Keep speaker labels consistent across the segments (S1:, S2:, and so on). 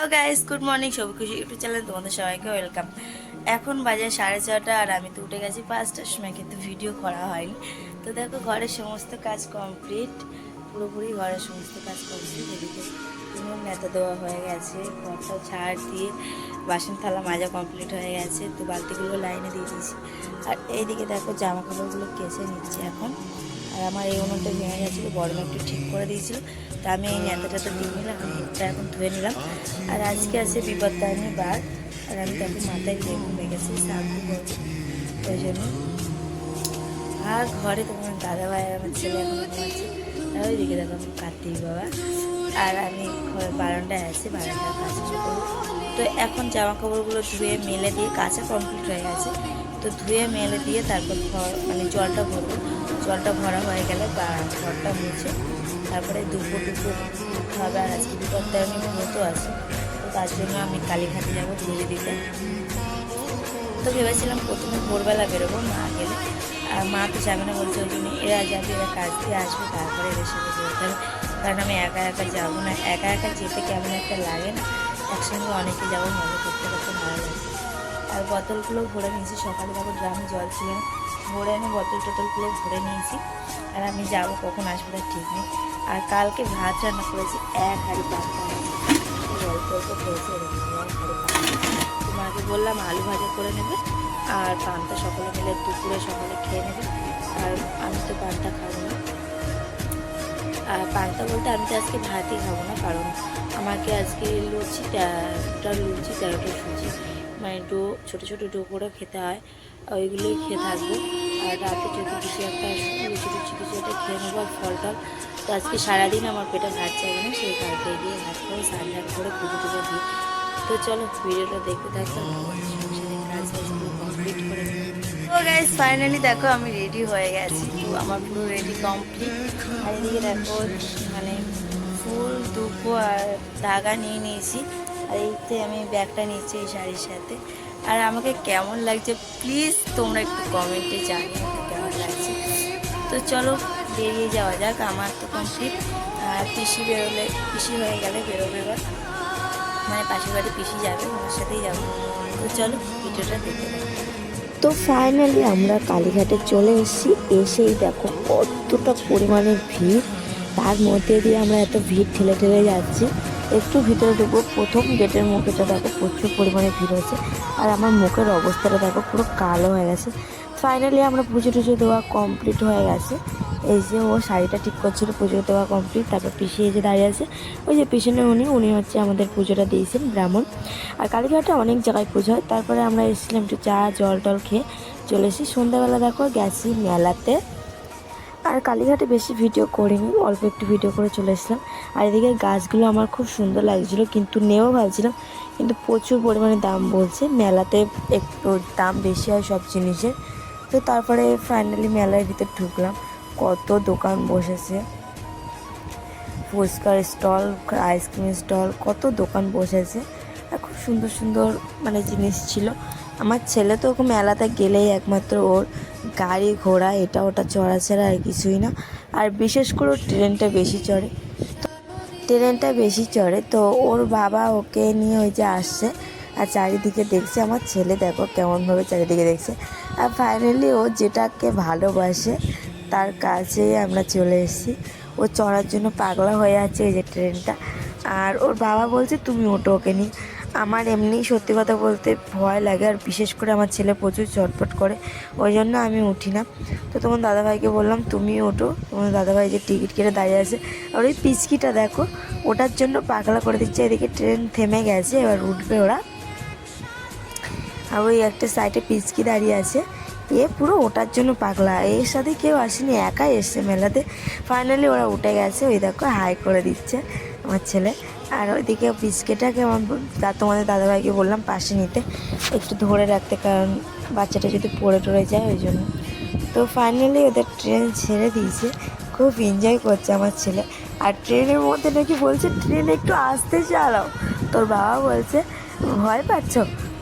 S1: Hello guys, good morning. সবুজ খুশি YouTube চ্যানেলে তোমাদের সবাইকে ওয়েলকাম। এখন বাজে 6:30 আর আমি তো উঠে গেছি 5টার সময়, কিন্তু ভিডিও করা হয়নি। তো দেখো, ঘরের সমস্ত কাজ কমপ্লিট, পুরোপুরি ঘরের সমস্ত কাজ কমপ্লিট। এদিকে উনুন নেতা দেওয়া হয়ে গেছে, ঘরটা ঝাড় দিয়ে বাসন থালা মাজা কমপ্লিট হয়ে গেছে। তো বালতিগুলো লাইনে দিয়ে দিয়েছি। আর এইদিকে দেখো, জামা কাপড়গুলো কেচে নিচ্ছে এখন। আর আমার এই উনুনটা ভেঙে গেছিলো, বড় একটু ঠিক করে দিয়েছিল। তো আমি এই নেতাটা দিয়ে নিলাম, মুখটা এখন ধুয়ে নিলাম। আর আজকে আছে বিপত্তারিণী বার, আর আমি তাকে মাথায় ঘুমে গেছি শান্তি করবো ওই জন্য। আর ঘরে তোমার দাদাভাই আর আমার ছেলে এখন ঘুমাচ্ছে। আর ওইদিকে দেখো আমার কার্তিক বাবা, আর আমি বারান্দায় আছি, বারান্দার কাজ করবো। তো এখন জামা কাপড়গুলো ধুয়ে মেলে দিয়ে কাচা কমপ্লিট হয়ে গেছে। তো ধুয়ে মেলে দিয়ে তারপর মানে জলটা ভরবো। জলটা ভরা হয়ে গেলে বা ঘরটা মুছে তারপরে দুপুর হবে। আর আজকে বিপত্তারিণী ব্রত আছে, তো তার জন্য আমি কালীঘাটে যাবো পুজো দিতে। তো ভেবেছিলাম প্রথমে ভোরবেলা বেরোবো, মা গেলে। আর মা তো যাবে না বলছে, ওই জন্য এরা যাবে, এরা কাজ দিয়ে আসবে, তারপরে এদের সাথে যেতে হবে। কারণ আমি একা একা যাবো না, একা একা যেতে কেমন একটা লাগে না, একসঙ্গে অনেকে যাবো, মজা করতে করতে ভালো লাগে। আর বোতলগুলো ভরে নিয়েছি, সকালে যখন গ্রামে জল ছিল না, ভরে এনে বোতলগুলো ভরে নিয়েছি। আর আমি যাবো, কখন আসবো তার ঠিক নেই। আর কালকে ভাত রান্না করেছি, এক হাঁড়ি পান্তা। অল্প অল্প খেয়েছি, এরকম এক হাঁড়ি পান্তা। তোমাকে বললাম আলু ভাজা করে নেবে, আর পান্তা সকলে মিলে দুপুরে সকালে খেয়ে নেবে। আর আমি তো পান্তা খাবো না। আর পান্তা বলতে আমি তো আজকে ভাতই খাবো না, কারণ আমাকে আজকে লুচি 13টা সুজি, মানে ছোটো ছোটো ডো করে খেতে হয়, ওইগুলোই খেয়ে থাকবো। আর রাতে যদি কিছু একটা লুচি কিছু একটা খেয়ে নেবো, আর ফল টল। তো আজকে সারাদিন আমার পেটে ভাত চাইবে না, সেই কালকে গিয়ে ভাত করে স্নান করে পুজো টুজো দিই। তো চলো ভিডিওটা দেখতে থাকো, কাজ বাজগুলো কমপ্লিট করে। তো গাইস, ফাইনালি দেখো আমি রেডি হয়ে গেছি। তো আমার পুরো রেডি কমপ্লিট। আর এদিকে দেখো, মানে ফুল দুপো আর ধাগা নিয়ে নিয়েছি। আর এইতে আমি ব্যাগটা নিচ্ছি এই শাড়ির সাথে। আর আমাকে কেমন লাগছে প্লিজ তোমরা একটু কমেন্টে জানিও কেমন লাগছে। তো চলো বেরিয়ে যাওয়া যাক, আমার তো কমপ্লিট। আর পিসি হয়ে গেলে বেরোবে এবার, মানে পাশের বাড়ি পিসি যাবে, ওনার সাথেই যাবো। তো চলো ভিডিওটা দেখতে থাকো।
S2: তো ফাইনালি আমরা কালীঘাটে চলে এসেছি। এসেই দেখো কতটা পরিমাণে ভিড়, তার মধ্যে দিয়ে আমরা এত ভিড় ঠেলে ঠেলে যাচ্ছি। একটু ভিতরে ঢুকবো, প্রথম গেটের মুখেটা দেখো প্রচুর পরিমাণে ভিড় হয়েছে। আর আমার মুখের অবস্থাটা দেখো পুরো কালো হয়ে গেছে। ফাইনালি আমরা পুজো টুজো দেওয়া কমপ্লিট হয়ে গেছে। এই যে ও শাড়িটা ঠিক করছিল, পুজো দেওয়া কমপ্লিট। তারপর পিসি এসে দাঁড়িয়ে আছে, ওই যে পিছনে উনি হচ্ছে আমাদের পুজোটা দিয়েছেন, ব্রাহ্মণ। আর কালীঘাটে অনেক জায়গায় পুজো হয়। তারপরে আমরা এসেছিলাম একটু চা জল টল খেয়ে চলে এসেছি। সন্ধ্যাবেলা দেখো গেছি মেলাতে। আর কালীঘাটে বেশি ভিডিও করিনি, অল্প একটু ভিডিও করে চলে এসেছিলাম। আর এদিকে গাছগুলো আমার খুব সুন্দর লাগছিলো, কিন্তু নেও ভাবছিলাম, কিন্তু প্রচুর পরিমাণে দাম বলছে। মেলাতে একটু দাম বেশি হয় সব জিনিসের। তো তারপরে ফাইনালি মেলার ভিতর ঢুকলাম। কত দোকান বসেছে, ফুচকার স্টল, আইসক্রিম স্টল, কত দোকান বসেছে। আর খুব সুন্দর সুন্দর মানে জিনিস ছিল। আমার ছেলে তো ওরকম মেলাতে গেলেই একমাত্র ওর গাড়ি ঘোড়া এটা ওটা চড়া ছাড়া আর কিছুই না। আর বিশেষ করে ট্রেনটা বেশি চড়ে। তো ওর বাবা ওকে নিয়ে ওই যে আসছে, আর চারিদিকে দেখছে। আমার ছেলে দেখো কেমনভাবে চারিদিকে দেখছে। আর ফাইনালি ও যেটাকে ভালোবাসে তার কাছেই আমরা চলে এসেছি। ও চড়ার জন্য পাগলা হয়ে আছে এই যে ট্রেনটা। আর ওর বাবা বলছে তুমি ওঠো ওকে নিয়ে। আমার এমনি সত্যি কথা বলতে ভয় লাগে, আর বিশেষ করে আমার ছেলে প্রচুর চটপট করে, ওই জন্য আমি উঠি না। তো তোমার দাদাভাইকে বললাম তুমি ওঠো। তোমার দাদাভাই যে টিকিট কেটে দাঁড়িয়ে আছে, আর ওই পিচকিটা দেখো ওটার জন্য পাগলা করে দিচ্ছে। এদিকে ট্রেন থেমে গেছে, এবার উঠবে ওরা। আর ওই একটা সাইডে পিচকি দাঁড়িয়ে আছে, এ পুরো ওটার জন্য পাগলা। এর সাথে কেউ আসেনি, একাই এসছে মেলাতে। ফাইনালি ওরা উঠে গেছে, ওই দেখো হাই করে দিচ্ছে আমার ছেলে। আর ওইদিকে বিস্কিটাকে আমার তোমাদের দাদাভাইকে বললাম পাশে নিতে, একটু ধরে রাখতে, কারণ বাচ্চাটা যদি পড়ে টরে যায় ওই জন্য। তো ফাইনালি ওদের ট্রেন ছেড়ে দিয়েছে, খুব এনজয় করছে আমার ছেলে। আর ট্রেনের মধ্যে নাকি বলছে ট্রেন একটু আস্তে চালাও। তোর বাবা বলছে ভয় পাচ্ছ?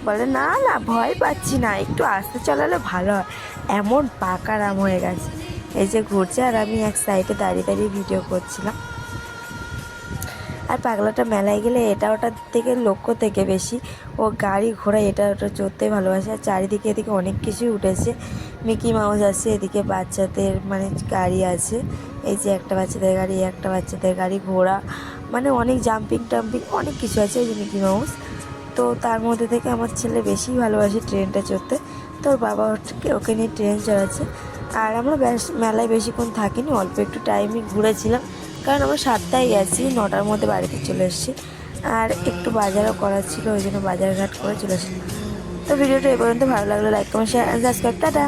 S2: বলে না না ভয় পাচ্ছি না, একটু আস্তে চালালে ভালো হয়। এমন পাকারাম হয়ে গেছে, এই যে ঘুরছে। আর আমি এক সাইডে দাঁড়িয়ে দাঁড়িয়ে ভিডিও করছিলাম। আর পাগলাটা মেলায় গেলে এটা ওটার থেকে লক্ষ্য থেকে বেশি ও গাড়ি ঘোড়া এটা ওটা চড়তেই ভালোবাসে। আর চারিদিকে এদিকে অনেক কিছুই উঠেছে, মিকি মাউস আছে, এদিকে বাচ্চাদের মানে গাড়ি আছে, এই যে একটা বাচ্চাদের গাড়ি, একটা বাচ্চাদের গাড়ি, ঘোড়া, মানে অনেক জাম্পিং টাম্পিং অনেক কিছু আছে, এই যে মিকি মাউস। তো তার মধ্যে থেকে আমার ছেলে বেশি ভালোবাসে ট্রেনটা চড়তে, তো ওর বাবা ওকে নিয়ে ট্রেন চড়াচ্ছে। আর আমরা মেলায় বেশিক্ষণ থাকিনি, অল্প একটু টাইমই ঘুরেছিলাম, কারণ আমরা 7টায় গেছি, 9টার মধ্যে বাড়িতে চলে এসেছি। আর একটু বাজারও করার ছিল, ওই জন্য বাজারঘাট করে চলে এসেছি। তো ভিডিওটা এই পর্যন্ত ভালো লাগলো like comment share and subscribe, tata.